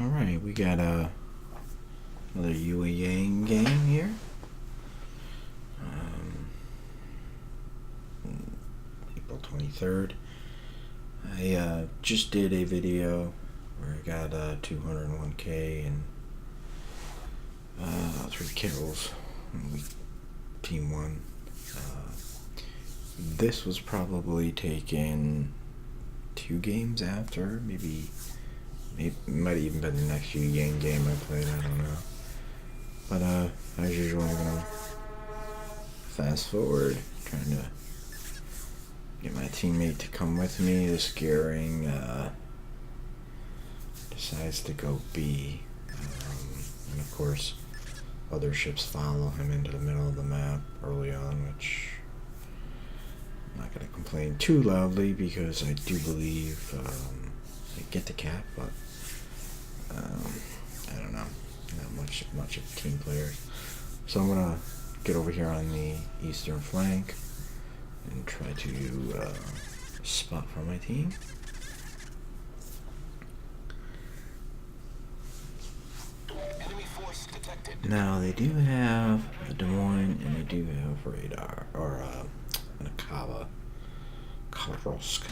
Alright, we got another Yueyang game here. April 23rd. I just did a video where I got 201k and 3 kills in team 1. This was probably taken 2 games after, maybe it might have even been the next Yueyang game I played, I don't know. But as usual, I'm gonna fast forward, trying to get my teammate to come with me. This Yueyang decides to go B, and of course other ships follow him into the middle of the map early on, which I'm not going to complain too loudly because I do believe I get the cap, but I don't know, not much of a team player. So I'm going to get over here on the eastern flank and try to spot for my team. Now they do have a Des Moines and they do have radar, or an Akava Korosk,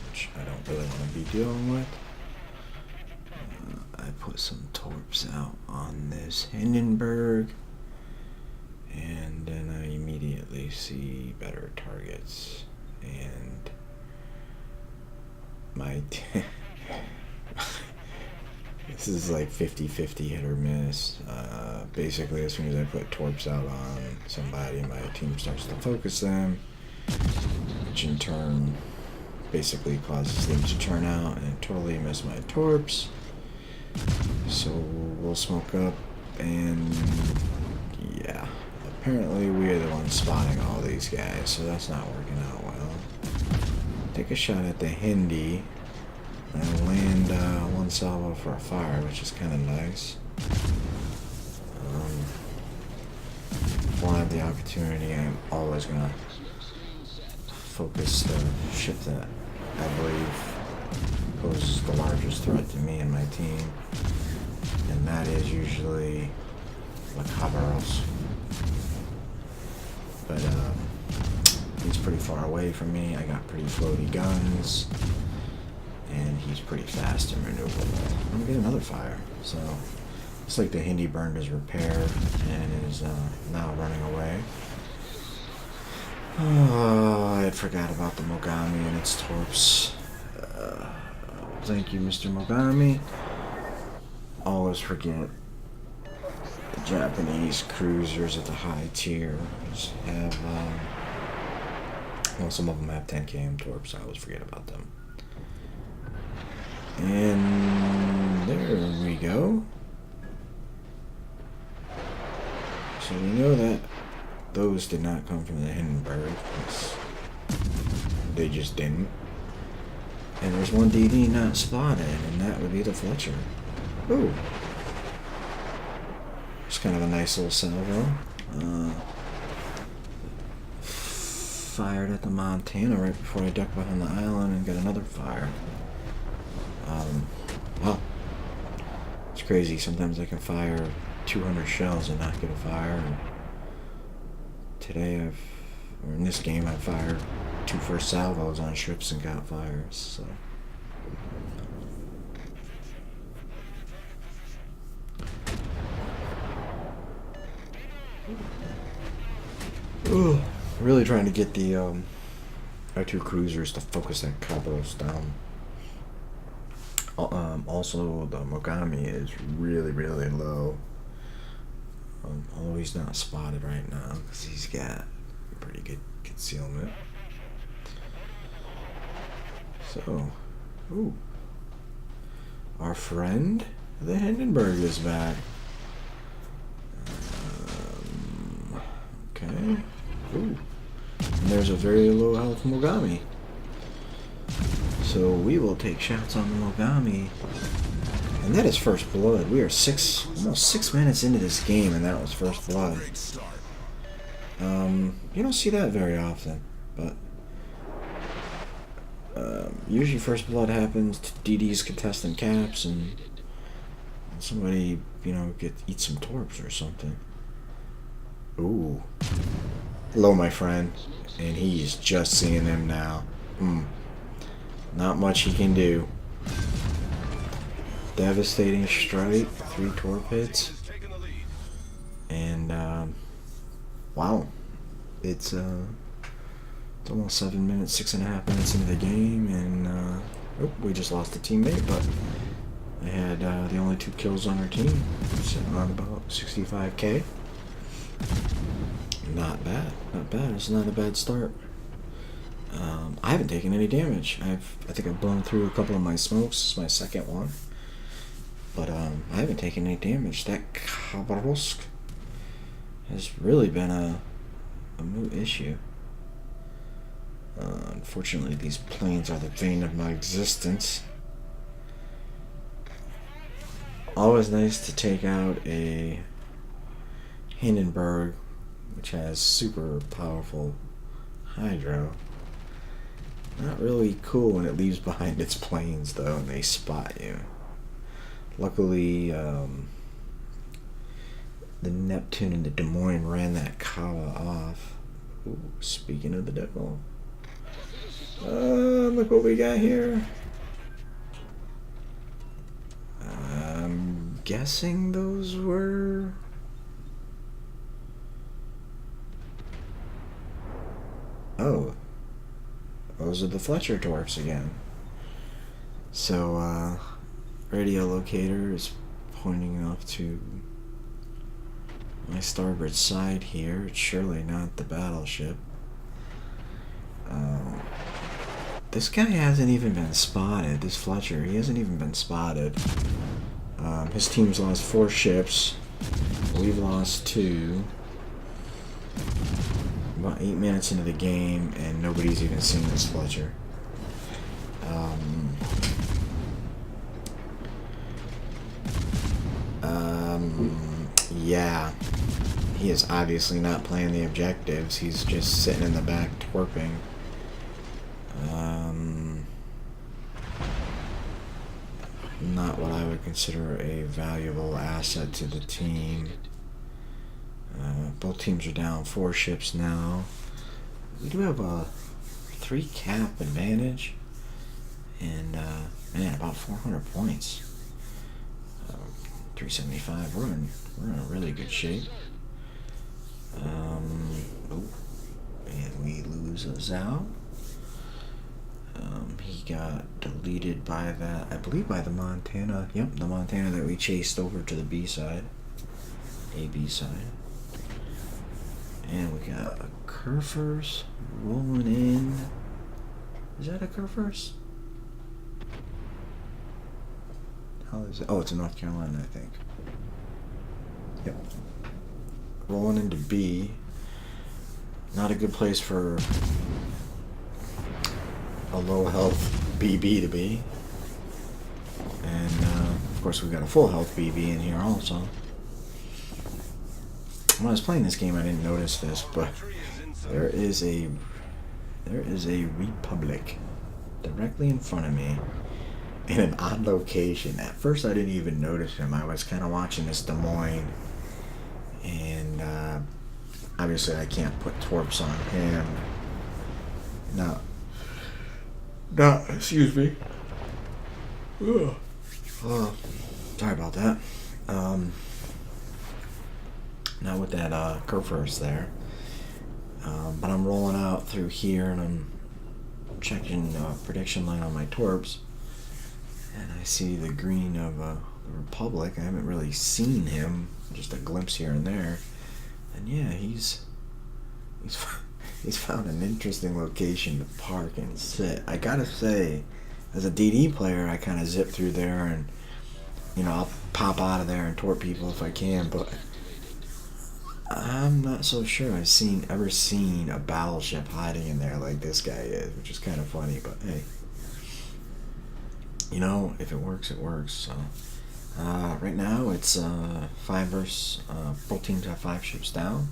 which I don't really want to be dealing with. I put some torps out on this Hindenburg, and then I immediately see better targets, and my this is like 50-50 hit or miss. Basically, as soon as I put torps out on somebody, my team starts to focus them, which in turn basically causes them to turn out and totally miss my torps. So we'll smoke up, and yeah, apparently we are the ones spotting all these guys, so that's not working out well. Take a shot at the Hindi and land one salvo for a fire, which is kind of nice. If I have the opportunity, I'm always going to focus the ship that I believe poses the largest threat to me and my team, and that is usually the Cabarros. But he's pretty far away from me. I got pretty floaty guns, and he's pretty fast and maneuverable. I'm gonna get another fire. So looks like the Hindi burned his repair and is now running away. Oh, I had forgot about the Mogami and its torps. Thank you, Mr. Mogami. Always forget the Japanese cruisers at the high tier have, well, some of them have 10 km torps. I always forget about them. And there we go. So we know that those did not come from the Hindenburg. They just didn't. And there's one DD not spotted, and that would be the Fletcher. Ooh. It's kind of a nice little salvo. Fired at the Montana right before I ducked behind the island and got another fire. Wow. It's crazy. Sometimes I can fire 200 shells and not get a fire. And today or in this game, I fired 2 first salvos on ships and got fires, so. Ooh, really trying to get the our 2 cruisers to focus that Cabros down. Also, the Mogami is really, really low. Although he's not spotted right now because he's got pretty good concealment. So, ooh, our friend the Hindenburg is back. Okay. Ooh, and there's a very low health Mogami. So we will take shots on the Mogami. And that is first blood. We are almost 6 minutes into this game, and that was first blood. You don't see that very often, but usually first blood happens to DD's contestant caps, and Somebody, eat some torps or something. Ooh. Hello, my friend. And he's just seeing them now. Not much he can do. Devastating strike. 3 torp hits. And, wow. It's almost 7 minutes, 6.5 minutes into the game. And, we just lost a teammate, but I had the only 2 kills on our team. Sitting on about 65k. Not bad. Not bad. It's not a bad start. I haven't taken any damage. I think I've blown through a couple of my smokes. This is my second one. But I haven't taken any damage. That Khabarovsk has really been a moot issue. Unfortunately, these planes are the bane of my existence. Always nice to take out a Hindenburg, which has super powerful hydro. Not really cool when it leaves behind its planes, though, and they spot you. Luckily, the Neptune and the Des Moines ran that Kawa off. Ooh, speaking of the devil. Look what we got here. I'm guessing those were... Oh, those are the Fletcher torps again. So, radio locator is pointing off to my starboard side here. It's surely not the battleship. This guy hasn't even been spotted. This Fletcher, he hasn't even been spotted. His team's lost 4 ships. We've lost 2. About 8 minutes into the game, and nobody's even seen this Fletcher. Yeah. He is obviously not playing the objectives. He's just sitting in the back twerping. Not what I would consider a valuable asset to the team. Both teams are down 4 ships now. We do have a 3 cap advantage, and man, about 400 points. 375. We're in a really good shape. And we lose a Zhao. He got deleted by that, I believe, by the Montana. Yep, the Montana that we chased over to the B side. AB side. And we got a Kerfers rolling in. Is that a Kerfers? How is it? Oh, it's in North Carolina, I think. Yep. Rolling into B. Not a good place for a low health BB to be. And of course we've got a full health BB in here also. When I was playing this game I didn't notice this, but there is a Republic directly in front of me in an odd location. At first I didn't even notice him. I was kind of watching this Des Moines, and obviously I can't put torps on him. No, excuse me. Oh, sorry about that. Not with that Kerfers there. But I'm rolling out through here, and I'm checking prediction line on my torps, and I see the green of the Republic. I haven't really seen him, just a glimpse here and there. And yeah, he's found an interesting location to park and sit. I gotta say, as a DD player, I kind of zip through there, and I'll pop out of there and torp people if I can, but I'm not so sure I've ever seen a battleship hiding in there like this guy is, which is kind of funny, but hey. If it works, it works. So, right now it's 5 versus, both teams have 5 ships down.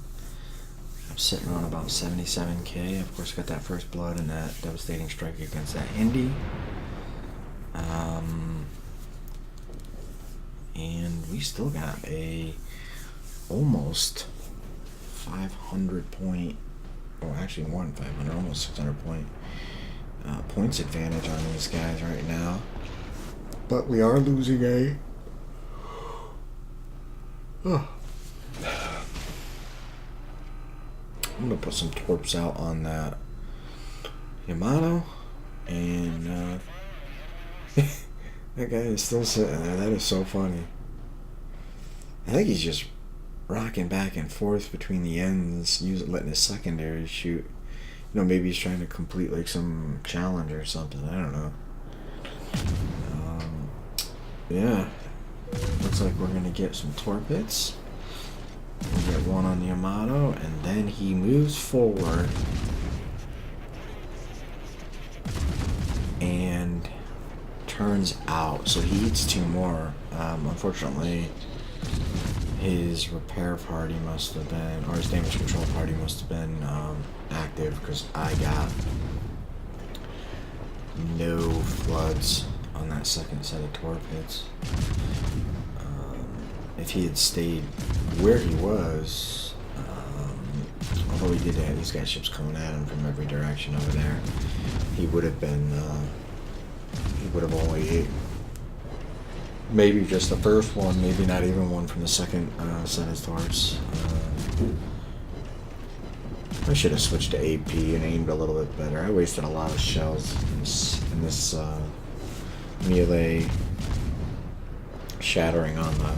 I'm sitting on about 77k. Of course, got that first blood and that devastating strike against that Indy. And we still got a almost 500 point, or actually more than 500, almost 600 point points advantage on these guys right now. But we are losing a. Oh. I'm gonna put some torps out on that Yamato, and that guy is still sitting there. That is so funny. I think he's just rocking back and forth between the ends, letting his secondary shoot. You know, maybe he's trying to complete like some challenge or something. I don't know. Yeah. Looks like we're gonna get some torp hits. We'll get one on the Yamato, and then he moves forward and turns out. So he eats two more. Unfortunately, his repair party must have been, or his damage control party must have been active, because I got no floods on that second set of torp hits. If he had stayed where he was, although he did have these guys ships coming at him from every direction over there, he would have been, he would have only hit maybe just the first one, maybe not even one from the second set of torps. I should have switched to AP and aimed a little bit better. I wasted a lot of shells in this melee shattering on the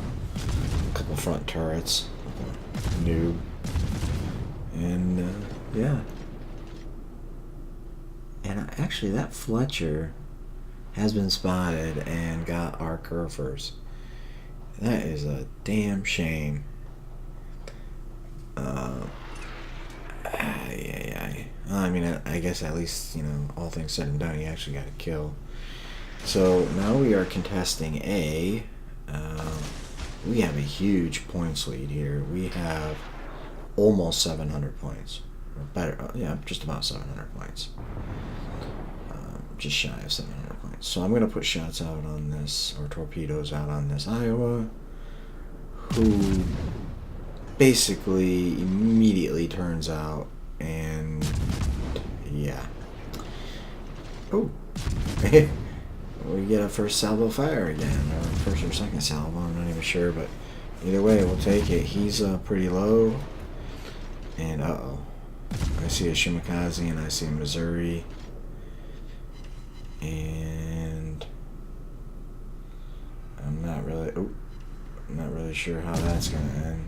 couple front turrets. Noob. And yeah. And actually that Fletcher has been spotted and got our Kerfers. That is a damn shame. I mean, I guess at least, you know, all things said and done, he actually got a kill. So now we are contesting A. We have a huge points lead here. We have almost 700 points. Or better, yeah, just about 700 points. Just shy of 700 points. So I'm going to put shots out on this, or torpedoes out on this Iowa, who basically immediately turns out, and yeah. Oh. We get a first salvo fire again, or first or second salvo, I'm not even sure, but either way, we'll take it. He's pretty low, and uh-oh. I see a Shimakaze, and I see a Missouri, and I'm not really sure how that's going to end.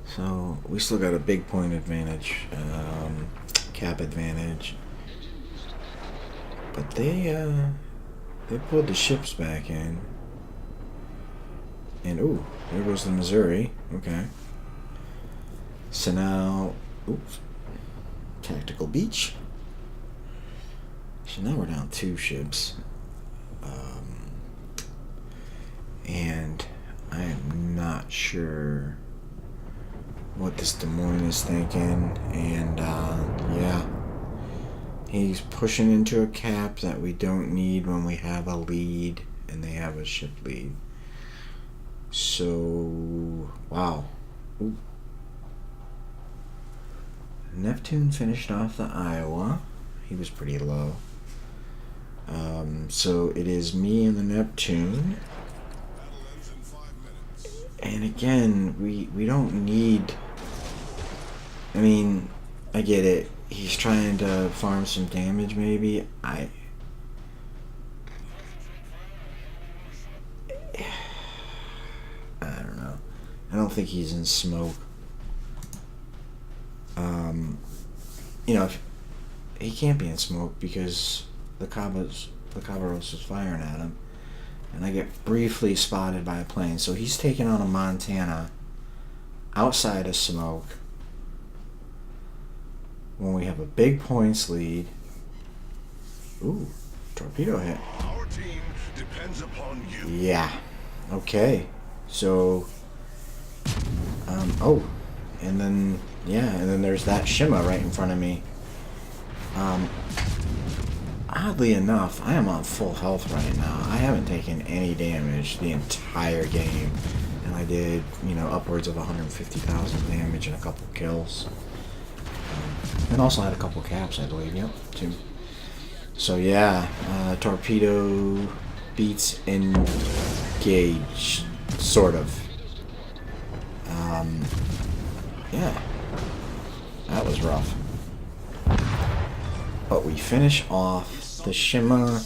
So, we still got a big point advantage. Cap advantage, but they pulled the ships back in, and ooh, there goes the Missouri. Okay, so now, oops, tactical beach. So now we're down 2 ships, and I am not sure what this Des Moines is thinking, and yeah, he's pushing into a cap that we don't need when we have a lead and they have a ship lead. So wow. Ooh. Neptune finished off the Iowa. He was pretty low. So it is me and the Neptune. And again, we don't need. I mean, I get it. He's trying to farm some damage, maybe. I don't know. I don't think he's in smoke. You know, he can't be in smoke because the Caballeros is firing at him. And I get briefly spotted by a plane. So he's taking on a Montana outside of smoke when we have a big points lead. Ooh, torpedo hit. Our team depends upon you. Yeah. Okay. So, oh, and then, yeah, and then there's that Shima right in front of me. Oddly enough, I am on full health right now. I haven't taken any damage the entire game. And I did, you know, upwards of 150,000 damage and a couple kills. And also had a couple caps, I believe. Yep, 2. So yeah, torpedo beats engage, sort of. Yeah, that was rough. But we finish off the Shima,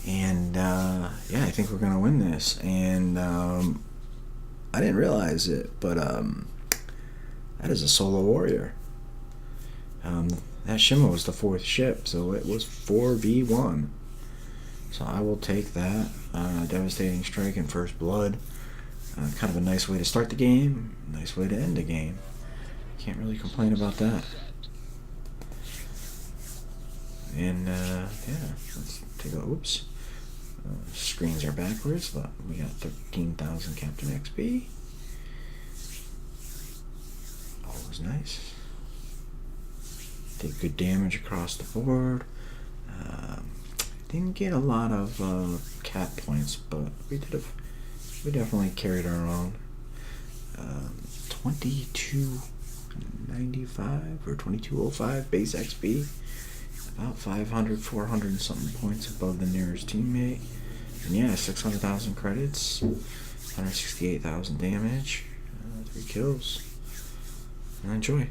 and yeah, I think we're gonna win this. And I didn't realize it, but that is a solo warrior. That Shima was the 4th ship, so it was 4v1. So I will take that. Devastating Strike and First Blood. Kind of a nice way to start the game, nice way to end the game. Can't really complain about that. And yeah, let's take a, oops. Screens are backwards, but we got 13,000 Captain XP. Always nice. Did good damage across the board. Didn't get a lot of cat points, but we definitely carried our own. 2295 or 2205 base XP. About 500, 400 and something points above the nearest teammate. And yeah, 600,000 credits, 168,000 damage, 3 kills. And enjoy.